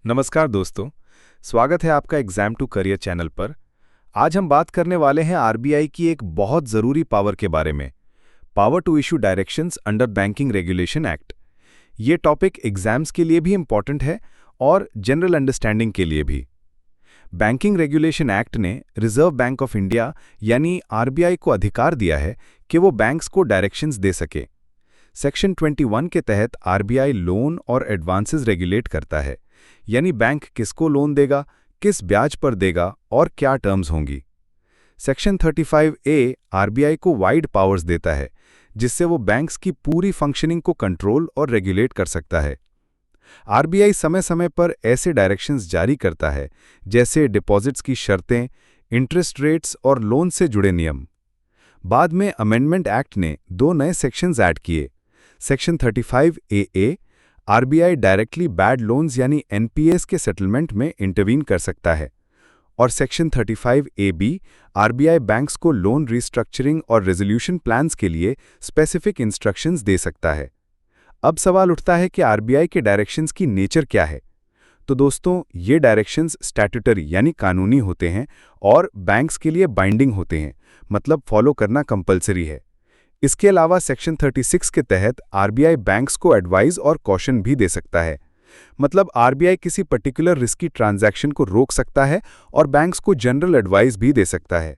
नमस्कार दोस्तों, स्वागत है आपका एग्जाम टू करियर चैनल पर। आज हम बात करने वाले हैं आरबीआई की एक बहुत ज़रूरी पावर के बारे में, power to issue directions under banking regulation act. ये टॉपिक एग्जाम्स के लिए भी इम्पॉर्टेंट है और जनरल अंडरस्टैंडिंग के लिए भी। बैंकिंग रेगुलेशन एक्ट ने रिजर्व बैंक ऑफ इंडिया यानी आरबीआई को अधिकार दिया है कि वो बैंक्स को डायरेक्शंस दे सके। सेक्शन 21 के तहत आरबीआई लोन और एडवांसेस रेगुलेट करता है, यानी बैंक किसको लोन देगा, किस ब्याज पर देगा और क्या टर्म्स होंगी। सेक्शन 35A आरबीआई को वाइड पावर्स देता है, जिससे वो बैंक्स की पूरी फंक्शनिंग को कंट्रोल और रेगुलेट कर सकता है। आरबीआई समय समय पर ऐसे डायरेक्शंस जारी करता है, जैसे डिपॉजिट्स की शर्तें, इंटरेस्ट रेट्स और लोन से जुड़े नियम। बाद में अमेंडमेंट एक्ट ने दो नए सेक्शंस ऐड किए। Section 35AA RBI directly bad loans यानी एनपीएस के सेटलमेंट में इंटरवीन कर सकता है, और सेक्शन 35AB आरबीआई बैंक्स को लोन रिस्ट्रक्चरिंग और रेजोल्यूशन प्लान्स के लिए स्पेसिफिक इंस्ट्रक्शंस दे सकता है। अब सवाल उठता है कि आरबीआई के डायरेक्शंस की नेचर क्या है। तो दोस्तों, ये डायरेक्शंस स्टैट्यूटरी यानी कानूनी होते हैं और बैंक्स के लिए बाइंडिंग होते हैं, मतलब फॉलो करना कंपलसरी है। इसके अलावा सेक्शन 36 के तहत आरबीआई बैंक्स को एडवाइस और कॉशन भी दे सकता है, मतलब आरबीआई किसी पर्टिकुलर रिस्की ट्रांजैक्शन को रोक सकता है और बैंक्स को जनरल एडवाइस भी दे सकता है।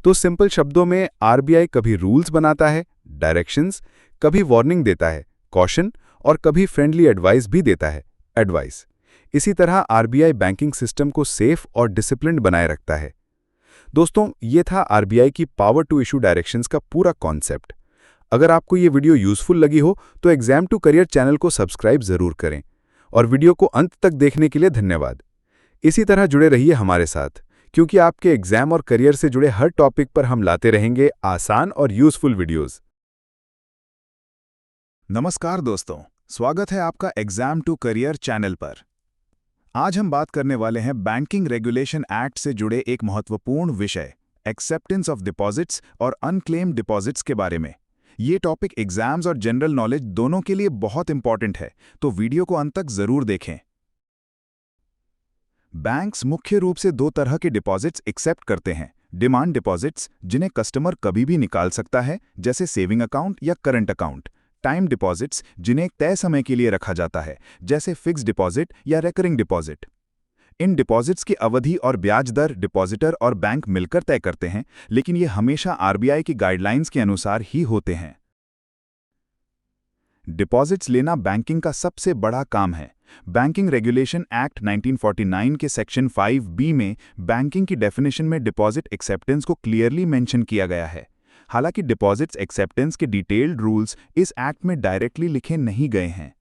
तो सिंपल शब्दों में आरबीआई कभी रूल्स बनाता है, डायरेक्शंस, कभी वार्निंग देता है, कॉशन, और कभी फ्रेंडली एडवाइस भी देता है, एडवाइस। इसी तरह आरबीआई बैंकिंग सिस्टम को सेफ और डिसिप्लिन्ड बनाए रखता है। दोस्तों, ये था आरबीआई की पावर टू इशू डायरेक्शंस का पूरा कॉन्सेप्ट। अगर आपको ये वीडियो यूजफुल लगी हो तो एग्जाम टू करियर चैनल को सब्सक्राइब जरूर करें, और वीडियो को अंत तक देखने के लिए धन्यवाद। इसी तरह जुड़े रहिए हमारे साथ, क्योंकि आपके एग्जाम और करियर से जुड़े हर टॉपिक पर हम लाते रहेंगे आसान और यूजफुल वीडियोस। नमस्कार दोस्तों, स्वागत है आपका एग्जाम टू करियर चैनल पर। आज हम बात करने वाले हैं बैंकिंग रेगुलेशन एक्ट से जुड़े एक महत्वपूर्ण विषय, एक्सेप्टेंस ऑफ डिपॉजिट्स और अनक्लेम्ड डिपॉजिट्स के बारे में। ये टॉपिक एग्जाम्स और जनरल नॉलेज दोनों के लिए बहुत इंपॉर्टेंट है, तो वीडियो को अंत तक जरूर देखें। बैंक्स मुख्य रूप से दो तरह के डिपॉजिट्स एक्सेप्ट करते हैं। डिमांड डिपॉजिट्स, जिन्हें कस्टमर कभी भी निकाल सकता है, जैसे सेविंग अकाउंट या करंट अकाउंट। टाइम डिपॉजिट्स, जिन्हें एक तय समय के लिए रखा जाता है, जैसे फिक्स डिपॉजिट या रेकरिंग डिपॉजिट। इन डिपॉजिट्स की अवधि और ब्याज दर डिपॉजिटर और बैंक मिलकर तय करते हैं, लेकिन ये हमेशा आरबीआई की गाइडलाइंस के अनुसार ही होते हैं। डिपॉजिट्स लेना बैंकिंग का सबसे बड़ा काम है। बैंकिंग रेगुलेशन एक्ट 1949 के सेक्शन 5B में बैंकिंग की डेफिनेशन में डिपॉजिट एक्सेप्टेंस को क्लियरली मेंशन किया गया है। हालांकि डिपॉजिट्स एक्सेप्टेंस के डिटेल्ड रूल्स इस एक्ट में डायरेक्टली लिखे नहीं गए हैं।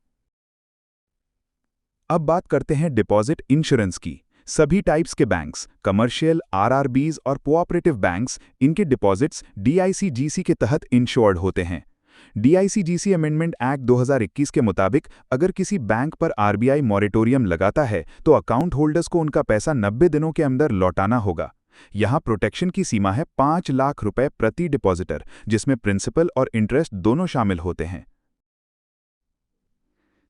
अब बात करते हैं डिपॉजिट इंश्योरेंस की। सभी टाइप्स के बैंक्स, कमर्शियल, आरआरबीज और कोऑपरेटिव बैंक्स, इनके डिपॉजिट्स डीआईसीजीसी के तहत इंश्योर्ड होते हैं। डीआईसीजीसी अमेंडमेंट एक्ट 2021 के मुताबिक अगर किसी बैंक पर आरबीआई मॉरेटोरियम लगाता है तो अकाउंट होल्डर्स को उनका पैसा 90 दिनों के अंदर लौटाना होगा। यहाँ प्रोटेक्शन की सीमा है 5 लाख रुपए प्रति डिपॉजिटर, जिसमें प्रिंसिपल और इंटरेस्ट दोनों शामिल होते हैं।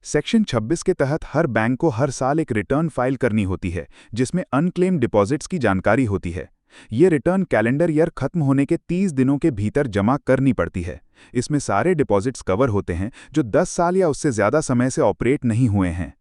सेक्शन 26 के तहत हर बैंक को हर साल एक रिटर्न फाइल करनी होती है, जिसमें अनक्लेम्ड डिपॉजिट्स की जानकारी होती है। ये रिटर्न कैलेंडर ईयर खत्म होने के 30 दिनों के भीतर जमा करनी पड़ती है। इसमें सारे डिपॉजिट्स कवर होते हैं जो 10 साल या उससे ज्यादा समय से ऑपरेट नहीं हुए हैं।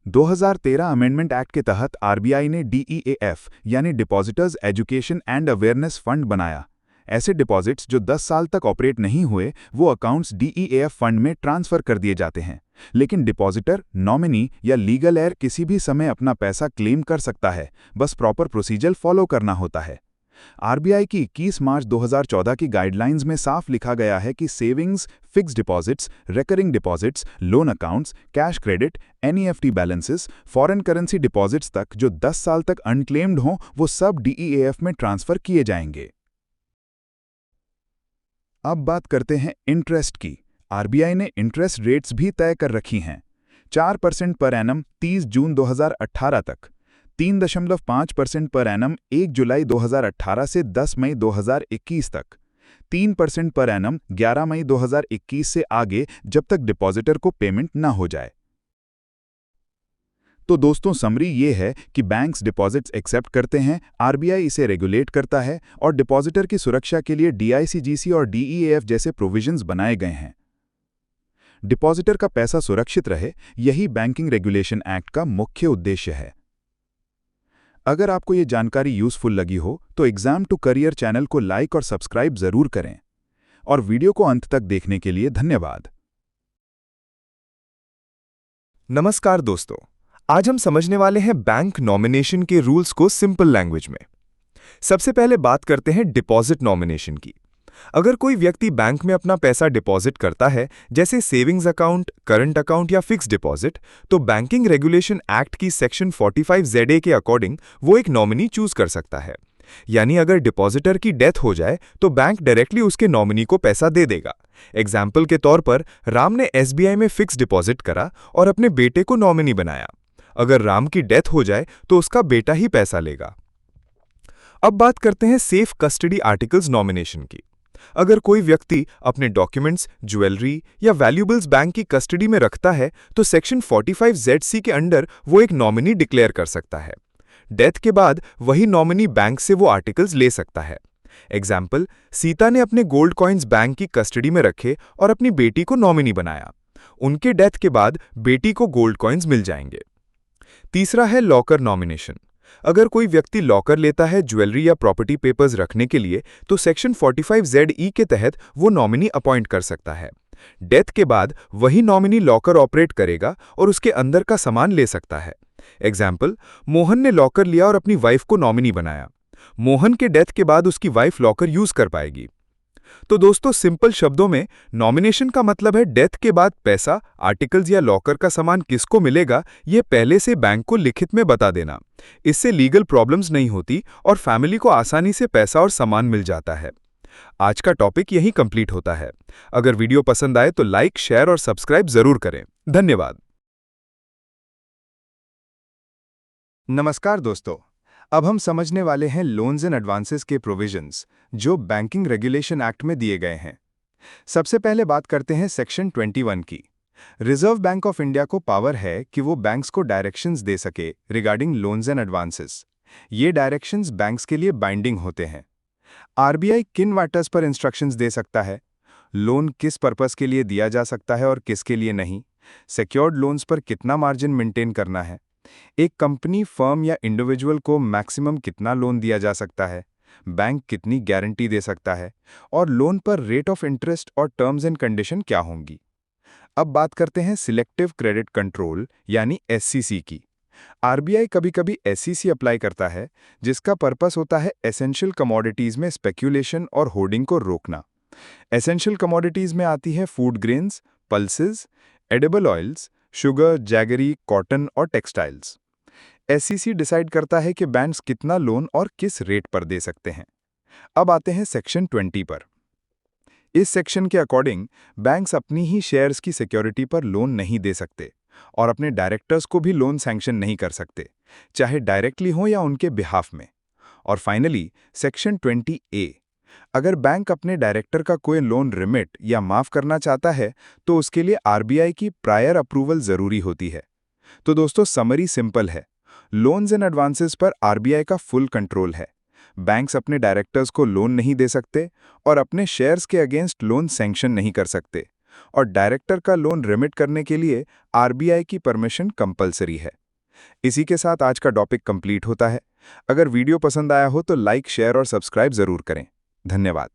2013 अमेंडमेंट एक्ट के तहत आरबीआई ने डीईएएफ यानी depositors education and awareness fund बनाया। ऐसे डिपॉजिट्स जो 10 साल तक ऑपरेट नहीं हुए, वो अकाउंट्स डीईएएफ फंड में ट्रांसफर कर दिए जाते हैं। लेकिन डिपॉजिटर, नॉमिनी या लीगल एयर किसी भी समय अपना पैसा क्लेम कर सकता है, बस प्रॉपर प्रोसीजर फॉलो करना होता है। आरबीआई की 21 मार्च 2014 की गाइडलाइंस में साफ लिखा गया है कि savings, fix deposits, recurring deposits, loan accounts, cash credit, NEFT balances, foreign currency deposits तक जो 10 साल तक अनक्लेम्ड हों, वो सब डीईएएफ में ट्रांसफर किए जाएंगे। अब बात करते हैं इंटरेस्ट की। आरबीआई ने इंटरेस्ट रेट्स भी तय कर रखी हैं। 4% पर एनम 30 जून 2018 तक, 3.5% पर एनम 1 जुलाई 2018 से 10 मई 2021 तक, 3% पर एनम 11 मई 2021 से आगे, जब तक डिपॉजिटर को पेमेंट न हो जाए। तो दोस्तों समरी ये है कि बैंक्स डिपॉजिट्स एक्सेप्ट करते हैं, आरबीआई इसे रेगुलेट करता है और डिपॉजिटर की सुरक्षा के लिए डीआईसीजीसी और डीईएएफ जैसे प्रोविजंस बनाए गए हैं। डिपॉजिटर का पैसा सुरक्षित रहे, यही बैंकिंग रेगुलेशन एक्ट का मुख्य उद्देश्य है। अगर आपको ये जानकारी यूजफुल लगी हो तो एग्जाम टू करियर चैनल को लाइक और सब्सक्राइब जरूर करें और वीडियो को अंत तक देखने के लिए धन्यवाद। नमस्कार दोस्तों, आज हम समझने वाले हैं बैंक नॉमिनेशन के रूल्स को सिंपल लैंग्वेज में। सबसे पहले बात करते हैं डिपॉजिट नॉमिनेशन की। अगर कोई व्यक्ति बैंक में अपना पैसा डिपॉजिट करता है, जैसे सेविंग्स अकाउंट, करंट अकाउंट या फिक्स डिपॉजिट, तो बैंकिंग रेगुलेशन एक्ट की सेक्शन 45ZA के अकॉर्डिंग वो एक नॉमिनी चूज कर सकता है। यानी अगर डिपॉजिटर की डेथ हो जाए तो बैंक डायरेक्टली उसके नॉमिनी को पैसा दे देगा। एग्जाम्पल के तौर पर राम ने एसबीआई में फिक्स डिपॉजिट करा और अपने बेटे को नॉमिनी बनाया। अगर राम की डेथ हो जाए तो उसका बेटा ही पैसा लेगा। अब बात करते हैं सेफ कस्टडी आर्टिकल्स नॉमिनेशन की। अगर कोई व्यक्ति अपने डॉक्यूमेंट्स, ज्वेलरी या वैल्यूएबल्स बैंक की कस्टडी में रखता है तो सेक्शन 45ZC के अंडर वो एक नॉमिनी डिक्लेयर कर सकता है। डेथ के बाद वही नॉमिनी बैंक से वो आर्टिकल्स ले सकता है। एग्जाम्पल, सीता ने अपने गोल्ड कॉइन्स बैंक की कस्टडी में रखे और अपनी बेटी को नॉमिनी बनाया। उनके डेथ के बाद बेटी को गोल्ड कॉइन्स मिल जाएंगे। तीसरा है लॉकर नॉमिनेशन। अगर कोई व्यक्ति लॉकर लेता है ज्वेलरी या प्रॉपर्टी पेपर्स रखने के लिए तो सेक्शन 45ZE के तहत वो नॉमिनी अपॉइंट कर सकता है। डेथ के बाद वही नॉमिनी लॉकर ऑपरेट करेगा और उसके अंदर का सामान ले सकता है। एग्जाम्पल, मोहन ने लॉकर लिया और अपनी वाइफ को नॉमिनी बनाया। मोहन के डेथ के बाद उसकी वाइफ लॉकर यूज कर पाएगी। तो दोस्तों सिंपल शब्दों में नॉमिनेशन का मतलब है डेथ के बाद पैसा, आर्टिकल्स या लॉकर का सामान किसको मिलेगा ये पहले से बैंक को लिखित में बता देना। इससे लीगल प्रॉब्लम्स नहीं होती और फैमिली को आसानी से पैसा और सामान मिल जाता है। आज का टॉपिक यहीं कंप्लीट होता है। अगर वीडियो पसंद आए तो लाइक, शेयर और सब्सक्राइब जरूर करें। धन्यवाद। नमस्कार दोस्तों, अब हम समझने वाले हैं लोन्स एंड एडवांसेस के प्रोविजंस जो बैंकिंग रेगुलेशन एक्ट में दिए गए हैं। सबसे पहले बात करते हैं सेक्शन 21 की। रिजर्व बैंक ऑफ इंडिया को पावर है कि वो बैंक्स को डायरेक्शंस दे सके रिगार्डिंग लोन्स एंड एडवांसेस। ये डायरेक्शंस बैंक्स के लिए बाइंडिंग होते हैं। आरबीआई किन मैटर्स पर इंस्ट्रक्शंस दे सकता है, लोन किस पर्पस के लिए दिया जा सकता है और किसके लिए नहीं, सिक्योर्ड लोन्स पर कितना मार्जिन मेंटेन करना है, एक कंपनी, फर्म या इंडिविजुअल को मैक्सिमम कितना लोन दिया जा सकता है, बैंक कितनी गारंटी दे सकता है और लोन पर रेट ऑफ इंटरेस्ट और टर्म्स एंड कंडीशन क्या होंगी। अब बात करते हैं सिलेक्टिव क्रेडिट कंट्रोल यानी एससीसी की। आरबीआई कभी कभी एससीसी अप्लाई करता है जिसका पर्पस होता है एसेंशियल कमोडिटीज में स्पेक्यूलेशन और होर्डिंग को रोकना। एसेंशियल कमोडिटीज में आती है food grains, pulses, edible oils, sugar, jaggery, cotton और टेक्सटाइल्स। एससीसी डिसाइड करता है कि बैंक्स कितना लोन और किस रेट पर दे सकते हैं। अब आते हैं सेक्शन 20 पर। इस सेक्शन के अकॉर्डिंग बैंक्स अपनी ही शेयर्स की सिक्योरिटी पर लोन नहीं दे सकते और अपने डायरेक्टर्स को भी लोन सैंक्शन नहीं कर सकते, चाहे डायरेक्टली हो या उनके बिहाफ में। और फाइनली सेक्शन 20A, अगर बैंक अपने डायरेक्टर का कोई लोन रिमिट या माफ करना चाहता है तो उसके लिए आरबीआई की प्रायर अप्रूवल जरूरी होती है। तो दोस्तों समरी सिंपल है, लोन्स एंड एडवांसेस पर आरबीआई का फुल कंट्रोल है। बैंक्स अपने डायरेक्टर्स को लोन नहीं दे सकते और अपने शेयर्स के अगेंस्ट लोन सैंक्शन नहीं कर सकते, और डायरेक्टर का लोन रिमिट करने के लिए आरबीआई की परमिशन कंपलसरी है। इसी के साथ आज का टॉपिक कंप्लीट होता है। अगर वीडियो पसंद आया हो तो लाइक, शेयर और सब्सक्राइब जरूर करें। धन्यवाद।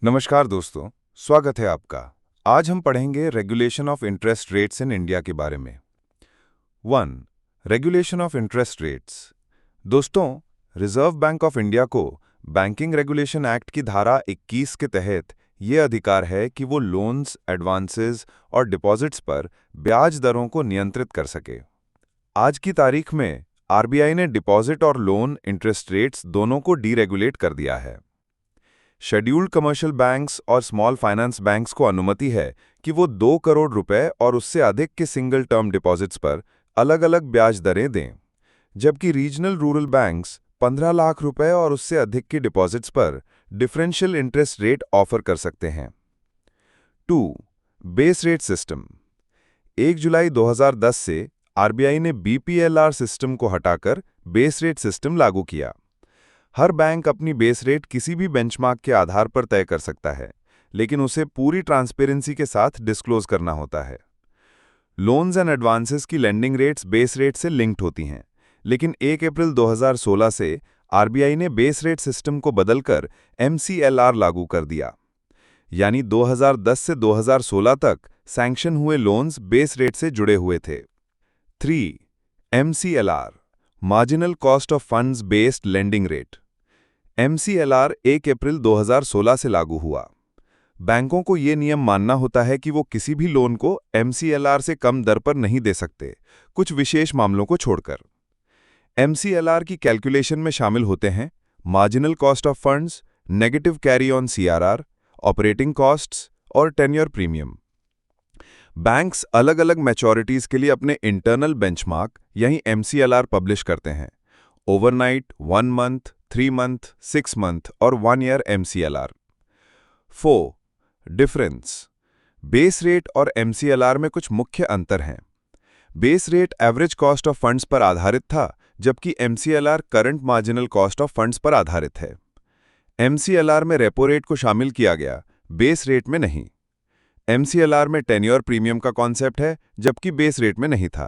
नमस्कार दोस्तों, स्वागत है आपका। आज हम पढ़ेंगे regulation of interest rates in India के बारे में। 1. Regulation of interest rates. दोस्तों, रिजर्व बैंक ऑफ इंडिया को बैंकिंग रेगुलेशन एक्ट की धारा 21 के तहत ये अधिकार है कि वो लोन्स, एडवांसेस और डिपॉजिट्स पर ब्याज दरों को नियंत्रित कर सके। आज की तारीख में आरबीआई ने डिपॉजिट और लोन इंटरेस्ट रेट्स दोनों को डीरेगुलेट कर दिया है। शेड्यूल्ड कमर्शियल बैंक्स और स्मॉल फाइनेंस बैंक्स को अनुमति है कि वो 2 करोड़ रुपए और उससे अधिक के सिंगल टर्म डिपॉजिट्स पर अलग-अलग ब्याज दरें दें, जबकि रीजनल रूरल बैंक्स 15 लाख रुपए और उससे अधिक की डिपॉजिट्स पर डिफरेंशियल इंटरेस्ट रेट ऑफर कर सकते हैं। 2. Base rate system. 1 जुलाई 2010 से आरबीआई ने बीपीएलआर सिस्टम को हटाकर बेस रेट सिस्टम लागू किया। हर बैंक अपनी बेस रेट किसी भी बेंचमार्क के आधार पर तय कर सकता है, लेकिन उसे पूरी ट्रांसपेरेंसी के साथ डिस्क्लोज करना होता है। लोन्स एंड एडवांसेस की लेंडिंग रेट्स बेस रेट से लिंक्ड होती हैं, लेकिन 1 अप्रैल 2016 से आरबीआई ने बेस रेट सिस्टम को बदलकर एमसीएलआर लागू कर दिया। यानी 2010 से 2016 तक सैंक्शन हुए लोन्स बेस रेट से जुड़े हुए थे। 3. MCLR marginal cost of funds based lending rate. MCLR 1 अप्रैल 2016 से लागू हुआ। बैंकों को ये नियम मानना होता है कि वो किसी भी लोन को MCLR से कम दर पर नहीं दे सकते, कुछ विशेष मामलों को छोड़कर। MCLR की कैलकुलेशन में शामिल होते हैं marginal cost of funds, negative carry on CRR, operating costs और टेन्योर प्रीमियम। बैंक्स अलग अलग मैच्योरिटीज के लिए अपने इंटरनल बेंचमार्क यानी MCLR पब्लिश करते हैं। ओवरनाइट, 1 मंथ, 3 मंथ, 6 मंथ और 1 year MCLR। 4. Difference. Base rate और MCLR में कुछ मुख्य अंतर हैं। Base rate average cost of funds पर आधारित था, जबकि MCLR current marginal cost of funds पर आधारित है। MCLR में रेपो रेट को शामिल किया गया, बेस रेट में नहीं। MCLR में टेन्योर प्रीमियम का कॉन्सेप्ट है, जबकि बेस रेट में नहीं था।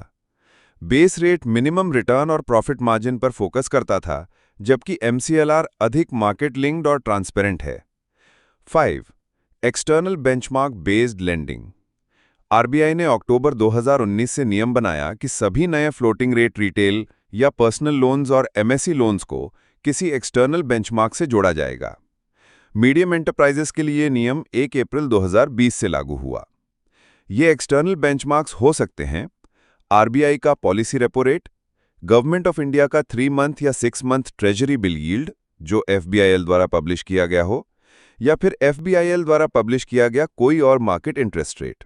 बेस रेट मिनिमम रिटर्न और प्रॉफिट मार्जिन पर फोकस करता था, जबकि MCLR अधिक मार्केट लिंक्ड और ट्रांसपेरेंट है। 5. External benchmark based lending. RBI ने अक्टूबर 2019 से नियम बनाया कि सभी नए फ्लोटिंग रेट रिटेल या पर्सनल लोन्स और MSE लोन्स को किसी एक्सटर्नल बेंचमार्क से जोड़ा जाएगा। मीडियम एंटरप्राइजेस के लिए नियम 1 अप्रैल 2020 से लागू हुआ। ये एक्सटर्नल बेंचमार्क्स हो सकते हैं आरबीआई का policy repo rate, government of India का 3 मंथ या 6 मंथ ट्रेजरी बिल यील्ड जो FBIL द्वारा पब्लिश किया गया हो, या फिर FBIL द्वारा पब्लिश किया गया कोई और मार्केट इंटरेस्ट रेट।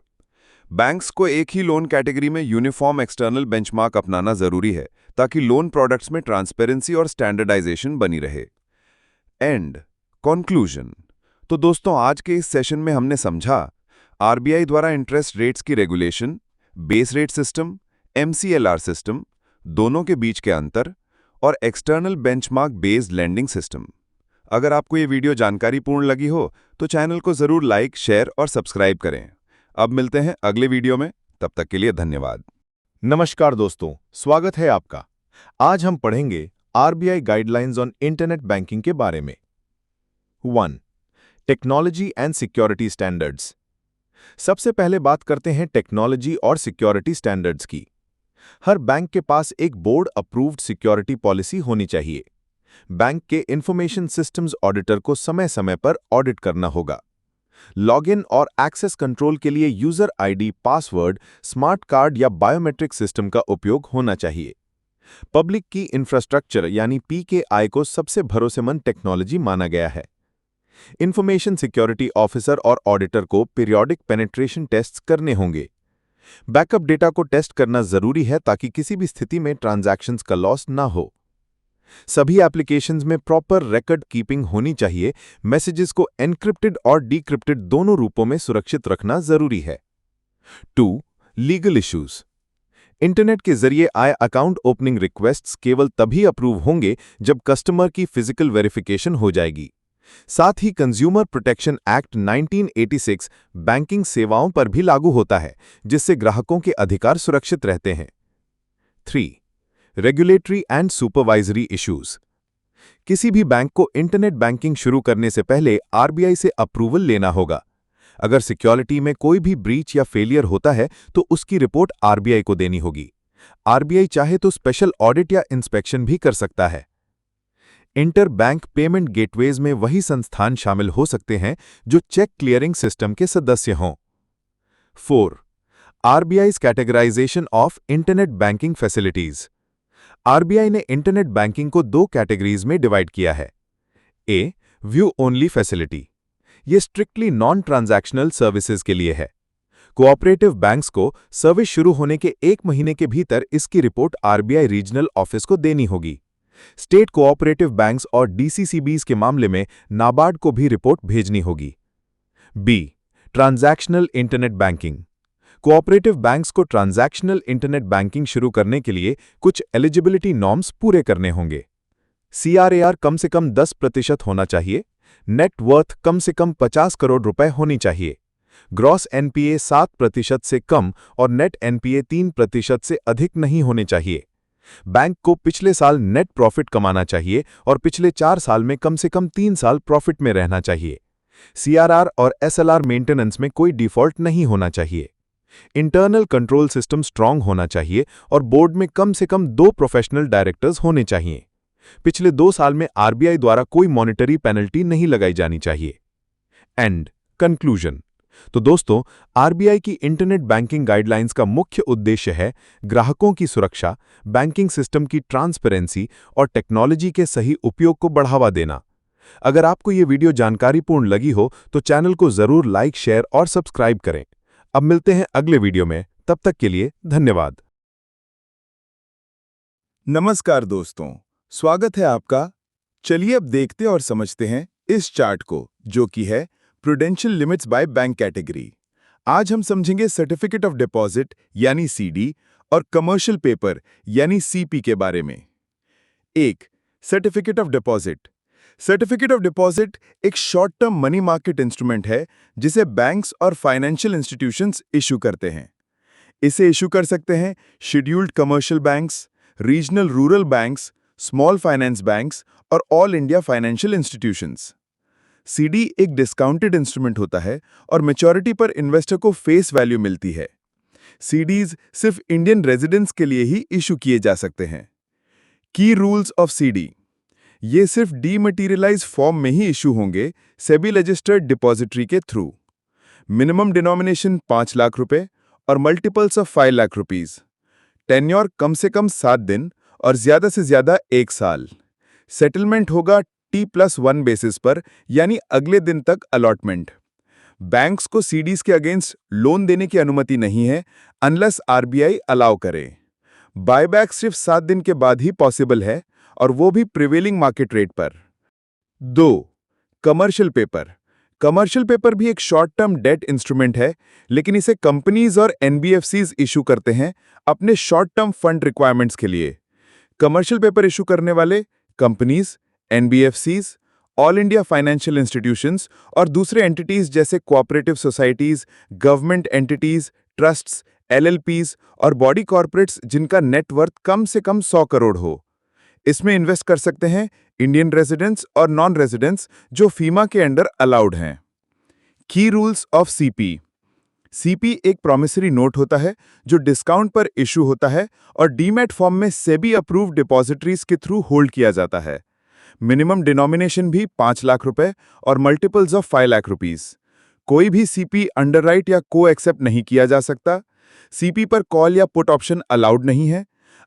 बैंक्स को एक ही लोन कैटेगरी में यूनिफॉर्म एक्सटर्नल बेंचमार्क अपनाना जरूरी है, ताकि लोन प्रोडक्ट्स में ट्रांसपेरेंसी और स्टैंडर्डाइजेशन बनी रहे। And conclusion. तो दोस्तों, आज के इस सेशन में हमने समझा आरबीआई द्वारा इंटरेस्ट रेट्स की regulation, base rate system, MCLR system, दोनों के बीच के अंतर और external benchmark based lending system. अगर आपको ये वीडियो जानकारीपूर्ण लगी हो तो चैनल को जरूर लाइक, शेयर और सब्सक्राइब करें। अब मिलते हैं अगले वीडियो में, तब तक के लिए धन्यवाद। नमस्कार दोस्तों, स्वागत है आपका। आज हम पढ़ेंगे RBI guidelines on internet banking के बारे में। 1. Technology and security standards. सबसे पहले बात करते हैं टेक्नोलॉजी और सिक्योरिटी स्टैंडर्ड्स की। हर बैंक के पास एक बोर्ड अप्रूव्ड सिक्योरिटी पॉलिसी होनी चाहिए। बैंक के इंफॉर्मेशन सिस्टम्स ऑडिटर को समय समय पर ऑडिट करना होगा। लॉगिन और एक्सेस कंट्रोल के लिए user ID, password, smart card या बायोमेट्रिक सिस्टम का उपयोग होना चाहिए। पब्लिक की इंफ्रास्ट्रक्चर यानी PKI को सबसे भरोसेमंद टेक्नोलॉजी माना गया है। इंफॉर्मेशन सिक्योरिटी ऑफिसर और ऑडिटर को पीरियोडिक पेनिट्रेशन टेस्ट्स करने होंगे। बैकअप डेटा को टेस्ट करना जरूरी है ताकि किसी भी स्थिति में ट्रांजैक्शंस का लॉस ना हो। सभी एप्लीकेशंस में प्रॉपर रिकॉर्ड कीपिंग होनी चाहिए। मैसेजेस को एन्क्रिप्टेड और डिक्रिप्टेड दोनों रूपों में सुरक्षित रखना जरूरी है। 2. Legal issues. इंटरनेट के जरिए आए अकाउंट ओपनिंग रिक्वेस्ट्स केवल तभी अप्रूव होंगे जब कस्टमर की फिजिकल वेरिफिकेशन हो जाएगी। साथ ही कंज्यूमर प्रोटेक्शन एक्ट 1986 बैंकिंग सेवाओं पर भी लागू होता है, जिससे ग्राहकों के अधिकार सुरक्षित रहते हैं। 3. Regulatory and supervisory issues. किसी भी बैंक को इंटरनेट बैंकिंग शुरू करने से पहले आरबीआई से अप्रूवल लेना होगा। अगर सिक्योरिटी में कोई भी ब्रीच या फेलियर होता है तो उसकी रिपोर्ट आरबीआई को देनी होगी। आरबीआई चाहे तो स्पेशल ऑडिट या इंस्पेक्शन भी कर सकता है। इंटर बैंक पेमेंट गेटवेज में वही संस्थान शामिल हो सकते हैं जो चेक क्लियरिंग सिस्टम के सदस्य हों। 4. RBI's categorisation of internet banking facilities. RBI ने इंटरनेट बैंकिंग को 2 कैटेगरीज में डिवाइड किया है। ए. View only facility. ये स्ट्रिक्टली नॉन ट्रांजैक्शनल सर्विसेज के लिए है। कोऑपरेटिव बैंक्स को सर्विस शुरू होने के 1 महीने के भीतर इसकी रिपोर्ट आरबीआई रीजनल ऑफिस को देनी होगी। स्टेट कोऑपरेटिव बैंक्स और डीसीसीबीज के मामले में नाबार्ड को भी रिपोर्ट भेजनी होगी। B. Transactional internet banking. Cooperative banks को ट्रांजैक्शनल इंटरनेट बैंकिंग शुरू करने के लिए कुछ एलिजिबिलिटी नॉर्म्स पूरे करने होंगे। CRAR कम से कम 10% होना चाहिए, नेट वर्थ कम से कम 50 करोड़ रुपए होनी चाहिए, ग्रॉस NPA 7% से कम और नेट NPA 3% से अधिक नहीं होने चाहिए। बैंक को पिछले साल नेट प्रॉफिट कमाना चाहिए और पिछले 4 साल में कम से कम 3 साल प्रॉफिट में रहना चाहिए। CRR और SLR मेंटेनेंस में कोई डिफॉल्ट नहीं होना चाहिए। इंटरनल कंट्रोल सिस्टम स्ट्रांग होना चाहिए और बोर्ड में कम से कम 2 प्रोफेशनल डायरेक्टर्स होने चाहिए। पिछले 2 साल में RBI द्वारा कोई मॉनेटरी पेनल्टी नहीं लगाई जानी चाहिए। And conclusion. तो दोस्तों, RBI की इंटरनेट बैंकिंग गाइडलाइंस का मुख्य उद्देश्य है ग्राहकों की सुरक्षा, बैंकिंग सिस्टम की ट्रांसपेरेंसी और टेक्नोलॉजी के सही उपयोग को बढ़ावा देना। अगर आपको ये वीडियो जानकारीपूर्ण लगी हो तो चैनल को जरूर लाइक, शेयर और सब्सक्राइब करें। अब मिलते हैं अगले वीडियो में, तब तक के लिए धन्यवाद। नमस्कार दोस्तों, स्वागत है आपका। चलिए अब देखते और समझते हैं इस चार्ट को, जो कि है prudential limits by bank category. आज हम समझेंगे सर्टिफिकेट ऑफ डिपॉजिट यानी CD और कमर्शियल पेपर यानी CP के बारे में। 1. Certificate of deposit. Certificate of deposit एक short term money market instrument है जिसे बैंक्स और फाइनेंशियल इंस्टीट्यूशंस इशू करते हैं। इसे इशू कर सकते हैं scheduled commercial banks, regional rural banks, small finance banks और all India financial institutions. CD एक डिस्काउंटेड इंस्ट्रूमेंट होता है और मैच्योरिटी पर इन्वेस्टर को फेस वैल्यू मिलती है। CDs सिर्फ इंडियन रेजिडेंट्स के लिए ही इशू किए जा सकते हैं। की रूल्स ऑफ CD। ये सिर्फ डीमटेरियलाइज फॉर्म में ही इशू होंगे, सेबी रजिस्टर्ड डिपॉजिटरी के थ्रू। मिनिमम डिनोमिनेशन 5 लाख रुपए और multiples of 5 lakh rupees. Tenure कम से कम 7 दिन और ज्यादा से ज्यादा 1 साल। सेटलमेंट होगा T+1 बेसिस पर, यानी अगले दिन तक अलॉटमेंट। बैंक्स को CDs के अगेंस्ट लोन देने की अनुमति नहीं है अनलेस RBI अलाउ करे। बायबैक सिर्फ 7 दिन के बाद ही पॉसिबल है और वो भी प्रिवेलिंग मार्केट रेट पर। 2. Commercial paper. कमर्शियल पेपर भी एक शॉर्ट टर्म डेट इंस्ट्रूमेंट है, लेकिन इसे कंपनीज और NBFCs इशू करते हैं अपने शॉर्ट टर्म फंड रिक्वायरमेंट्स के लिए। कमर्शियल पेपर इशू करने वाले companies, NBFCs, all India financial institutions और दूसरे एंटिटीज जैसे cooperative societies, government entities, trusts, LLPs और बॉडी कॉर्पोरेट्स जिनका नेटवर्थ कम से कम 100 करोड़ हो। इसमें इन्वेस्ट कर सकते हैं इंडियन रेजिडेंट्स और नॉन रेजिडेंट्स जो फीमा के अंडर अलाउड हैं। की रूल्स ऑफ CP। CP एक प्रॉमिसरी नोट होता है जो डिस्काउंट पर इशू होता है और डीमैट फॉर्म में सेबी अप्रूव्ड डिपॉजिटरीज के थ्रू होल्ड किया जाता है। मिनिमम डिनोमिनेशन भी 5 लाख रुपए और मल्टीपल्स ऑफ 5 लाख रुपीज। कोई भी CP अंडरराइट या को एक्सेप्ट नहीं किया जा सकता। CP पर कॉल या पुट ऑप्शन अलाउड नहीं है।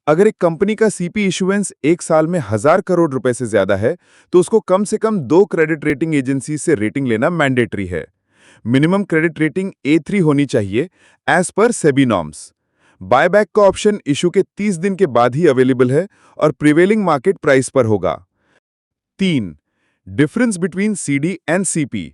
अगर एक कंपनी का CP इशुएंस 1 साल में 1000 करोड़ रुपए से ज्यादा है तो उसको कम से कम 2 क्रेडिट रेटिंग एजेंसी से रेटिंग लेना मैंडेटरी है। मिनिमम क्रेडिट रेटिंग A3 होनी चाहिए as per SEBI norms. Buyback का ऑप्शन इशू के 30 दिन के बाद ही अवेलेबल है और प्रिवेलिंग मार्केट प्राइस पर होगा। 3. Difference between CD and CP।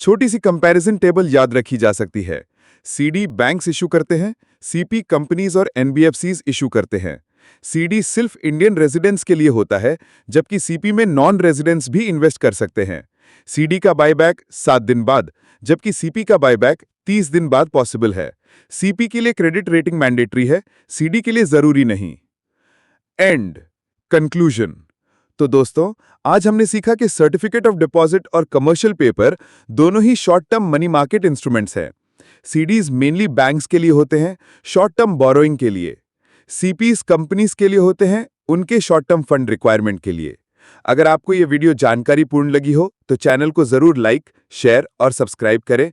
छोटी सी कंपैरिजन टेबल याद रखी जा सकती है। CD बैंक्स इशू करते हैं, CP कंपनीज और NBFCs इशू करते हैं। CD सिर्फ इंडियन रेजिडेंट्स के लिए होता है, जबकि CP में नॉन रेजिडेंट्स भी इन्वेस्ट कर सकते हैं। CD का बायबैक 7 दिन बाद, जबकि CP का बायबैक 30 दिन बाद पॉसिबल है। CP के लिए क्रेडिट रेटिंग मैंडेटरी है, CD के लिए जरूरी नहीं। And conclusion. तो दोस्तों, आज हमने सीखा कि सर्टिफिकेट ऑफ डिपॉजिट और कमर्शियल पेपर दोनों ही short term money market instruments हैं। CDs मेनली बैंक्स के लिए होते हैं, शॉर्ट टर्म बोरोइंग के लिए। CPs कंपनीज के लिए होते हैं, उनके शॉर्ट टर्म फंड रिक्वायरमेंट के लिए। अगर आपको ये वीडियो जानकारीपूर्ण लगी हो तो चैनल को जरूर लाइक, शेयर और सब्सक्राइब करें।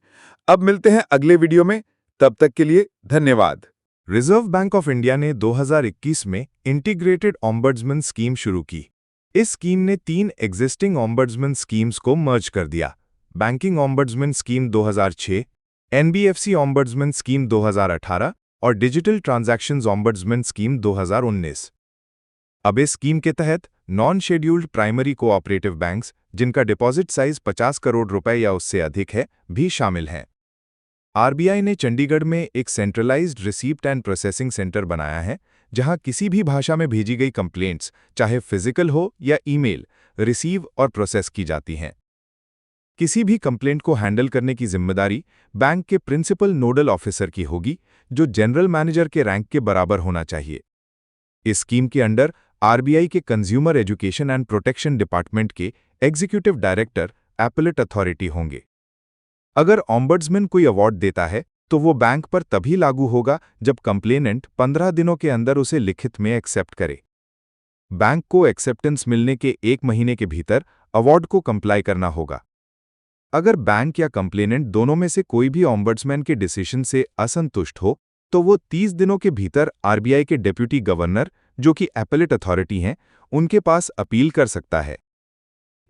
अब मिलते हैं अगले वीडियो में, तब तक के लिए धन्यवाद। रिजर्व बैंक ऑफ इंडिया ने 2021 में इंटीग्रेटेड ऑम्बड्समैन स्कीम शुरू की। इस स्कीम ने 3 एग्जिस्टिंग ऑम्बड्समैन स्कीम्स को मर्ज कर दिया। Banking ombudsman scheme 2006, NBFC ombudsman scheme 2018 और डिजिटल ट्रांजैक्शंस ऑम्बड्समैन स्कीम 2019। अब इस स्कीम के तहत non scheduled primary cooperative banks जिनका डिपॉजिट साइज 50 करोड़ रुपए या उससे अधिक है भी शामिल हैं। आरबीआई ने चंडीगढ़ में एक centralised receipt and processing centre बनाया है, जहां किसी भी भाषा में भेजी गई कंप्लेंट्स, चाहे फिजिकल हो या ईमेल, रिसीव और प्रोसेस की जाती हैं। किसी भी कंप्लेंट को हैंडल करने की जिम्मेदारी बैंक के प्रिंसिपल नोडल ऑफिसर की होगी, जो जनरल मैनेजर के रैंक के बराबर होना चाहिए। इस स्कीम के अंडर आरबीआई के consumer education and protection department के एग्जीक्यूटिव डायरेक्टर एपेलेट अथॉरिटी होंगे। अगर ऑम्बड्समैन कोई अवार्ड देता है तो वो बैंक पर तभी लागू होगा जब कंप्लेनेंट 15 दिनों के अंदर उसे लिखित में एक्सेप्ट करे। बैंक को एक्सेप्टेंस मिलने के 1 महीने के भीतर अवार्ड को कंप्लाई करना होगा। अगर बैंक या कंप्लेनेंट दोनों में से कोई भी ऑम्बड्समैन के डिसीजन से असंतुष्ट हो तो वो 30 दिनों के भीतर आरबीआई के डेप्यूटी गवर्नर, जो कि एपेलेट अथॉरिटी हैं, उनके पास अपील कर सकता है।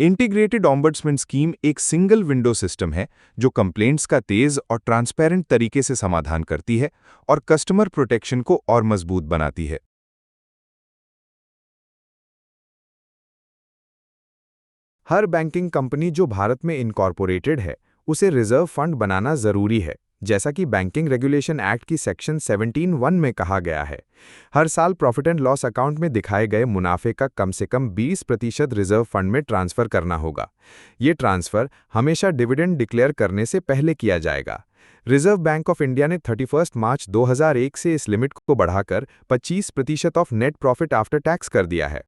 इंटीग्रेटेड ऑम्बड्समैन स्कीम एक सिंगल विंडो सिस्टम है जो कंप्लेंट्स का तेज और ट्रांसपेरेंट तरीके से समाधान करती है और कस्टमर प्रोटेक्शन को और मजबूत बनाती है। हर बैंकिंग कंपनी जो भारत में इनकॉर्पोरेटेड है, उसे रिजर्व फंड बनाना जरूरी है, जैसा कि बैंकिंग रेगुलेशन एक्ट की सेक्शन 17(1) में कहा गया है। हर साल प्रॉफिट एंड लॉस अकाउंट में दिखाए गए मुनाफे का कम से कम 20% रिजर्व फंड में ट्रांसफर करना होगा। ये ट्रांसफर हमेशा डिविडेंड डिक्लेयर करने से पहले किया जाएगा। रिजर्व बैंक ऑफ इंडिया ने 31 मार्च 2001 से इस लिमिट को बढ़ाकर 25% of net profit after tax कर दिया है।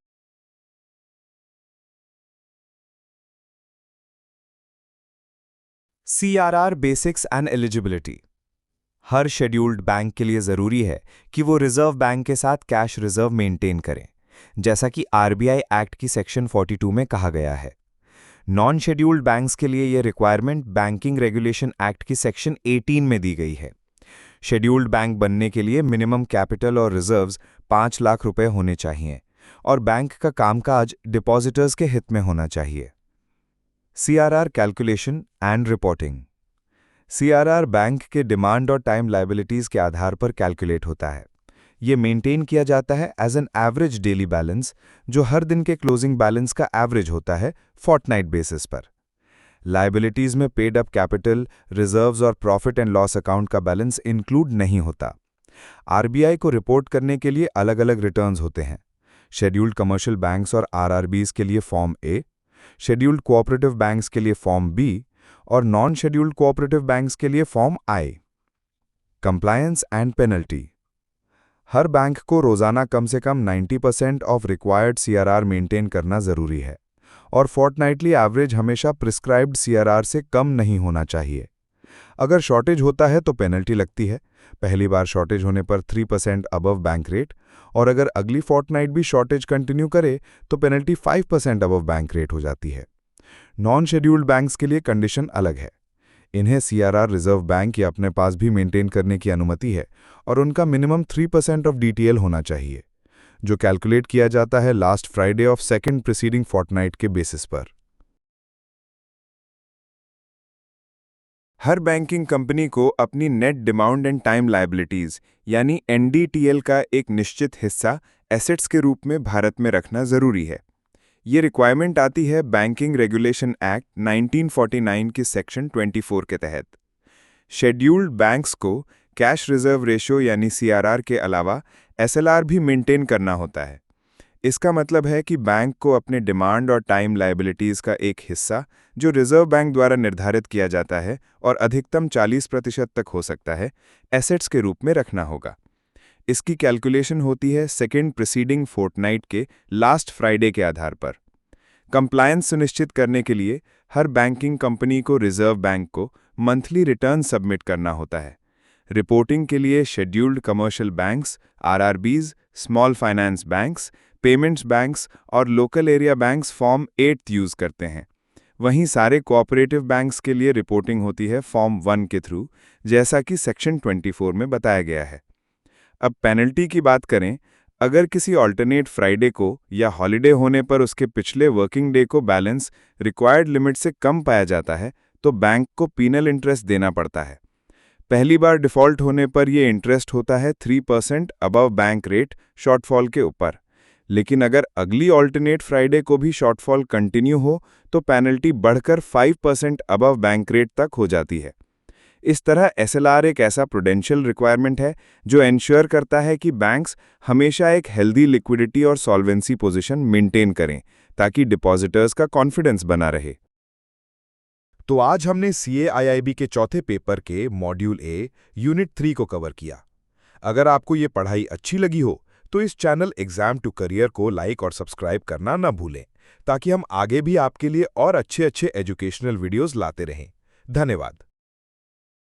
CRR basics and eligibility. Her scheduled bank के लिए ज़रूरी है कि वो रिजर्व बैंक के साथ कैश रिजर्व मेंटेन करें, जैसा कि आरबीआई एक्ट की सेक्शन 42 में कहा गया है। नॉन शेड्यूल्ड बैंक्स के लिए ये रिक्वायरमेंट बैंकिंग रेगुलेशन एक्ट की सेक्शन 18 में दी गई है। शेड्यूल्ड बैंक बनने के लिए मिनिमम कैपिटल और रिजर्व्स 5 लाख रुपए होने चाहिए और बैंक का कामकाज डिपॉजिटर्स के हित में होना चाहिए। CRR calculation and reporting. CRR bank के डिमांड और टाइम लायबिलिटीज के आधार पर कैलकुलेट होता है। ये मेंटेन किया जाता है as an average daily balance, जो हर दिन के क्लोजिंग बैलेंस का एवरेज होता है फोर्टनाइट बेसिस पर। लायबिलिटीज में पेड अप कैपिटल, रिजर्व्स और प्रॉफिट एंड लॉस अकाउंट का बैलेंस इंक्लूड नहीं होता। आरबीआई को रिपोर्ट करने के लिए अलग अलग रिटर्न्स होते हैं। शेड्यूल्ड कमर्शियल बैंक्स और आरआरबीज के लिए फॉर्म ए, शेड्यूल्ड कोऑपरेटिव बैंक्स के लिए फॉर्म बी और नॉन शेड्यूल्ड कोऑपरेटिव बैंक्स के लिए form I. Compliance and penalty. Her bank को रोजाना कम से कम 90% ऑफ रिक्वायर्ड CRR मेंटेन करना जरूरी है और फोर्टनाइटली एवरेज हमेशा प्रिस्क्राइब्ड CRR से कम नहीं होना चाहिए। अगर शॉर्टेज होता है तो पेनल्टी लगती है, पहली बार शॉर्टेज होने पर 3% अबव बैंक रेट, और अगर अगली फोर्टनाइट भी शॉर्टेज कंटिन्यू करे तो पेनल्टी 5% अबव बैंक रेट हो जाती है। नॉन शेड्यूल्ड बैंक्स के लिए कंडीशन अलग है। इन्हें CRR रिजर्व बैंक या अपने पास भी मेंटेन करने की अनुमति है और उनका मिनिमम 3% ऑफ DTL होना चाहिए, जो कैलकुलेट किया जाता है last Friday of second preceding fortnight के बेसिस पर। हर बैंकिंग कंपनी को अपनी net demand and time liabilities यानी NDTL का एक निश्चित हिस्सा एसेट्स के रूप में भारत में रखना जरूरी है। ये रिक्वायरमेंट आती है बैंकिंग रेगुलेशन एक्ट 1949 की सेक्शन 24 के तहत। शेड्यूल्ड बैंक्स को कैश रिजर्व रेशियो यानी CRR के अलावा SLR भी मेंटेन करना होता है। इसका मतलब है कि बैंक को अपने डिमांड और टाइम लायबिलिटीज का एक हिस्सा, जो रिजर्व बैंक द्वारा निर्धारित किया जाता है और अधिकतम 40% तक हो सकता है, एसेट्स के रूप में रखना होगा। इसकी कैलकुलेशन होती है सेकेंड प्रीसीडिंग फोर्टनाइट के लास्ट फ्राइडे के आधार पर। कंप्लायंस सुनिश्चित करने के लिए हर बैंकिंग कंपनी को रिजर्व बैंक को मंथली रिटर्न सबमिट करना होता है। रिपोर्टिंग के लिए scheduled commercial banks, RRBs, small finance banks, payments banks और local area banks form 8 use करते हैं। वहीं सारे कोऑपरेटिव बैंक्स के लिए रिपोर्टिंग होती है फॉर्म 1 के थ्रू, जैसा कि सेक्शन 24 में बताया गया है। अब पेनल्टी की बात करें, अगर किसी ऑल्टरनेट फ्राइडे को या हॉलिडे होने पर उसके पिछले वर्किंग डे को बैलेंस रिक्वायर्ड लिमिट से कम पाया जाता है तो बैंक को पीनल इंटरेस्ट देना पड़ता है। पहली बार डिफ़ॉल्ट होने पर यह इंटरेस्ट होता है 3% अबव बैंक रेट शॉर्टफॉल के ऊपर, लेकिन अगर अगली ऑल्टरनेट फ्राइडे को भी शॉर्टफॉल कंटिन्यू हो तो पेनल्टी बढ़कर 5% अबव बैंक रेट तक हो जाती है। इस तरह SLR एक ऐसा प्रूडेंशियल रिक्वायरमेंट है जो एंश्योर करता है कि बैंक्स हमेशा एक हेल्दी लिक्विडिटी और सॉल्वेंसी पोजीशन मेंटेन करें ताकि डिपॉजिटर्स का कॉन्फिडेंस बना रहे। तो आज हमने CAIIB के चौथे पेपर के मॉड्यूल ए यूनिट 3 को कवर किया। अगर आपको ये पढ़ाई अच्छी लगी हो तो इस चैनल एग्जाम टू करियर को लाइक और सब्सक्राइब करना न भूलें, ताकि हम आगे भी आपके लिए और अच्छे एजुकेशनल वीडियोस लाते रहें। धन्यवाद।